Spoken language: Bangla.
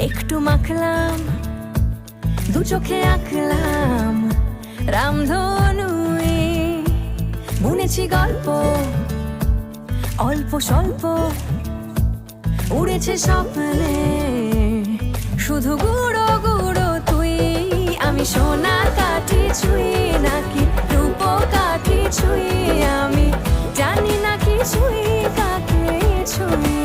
একটু মাখলাম, দু চোখে আঁকলাম রামধনুই, বুনেছি গল্প অল্প স্বল্প, উড়েছে স্বপ্নে শুধু গুঁড়ো গুঁড়ো তুই। আমি সোনার কাঠি ছুঁই নাকি রূপ কাঠি ছুঁই, আমি জানি না কিছুই কাকে ছুঁই।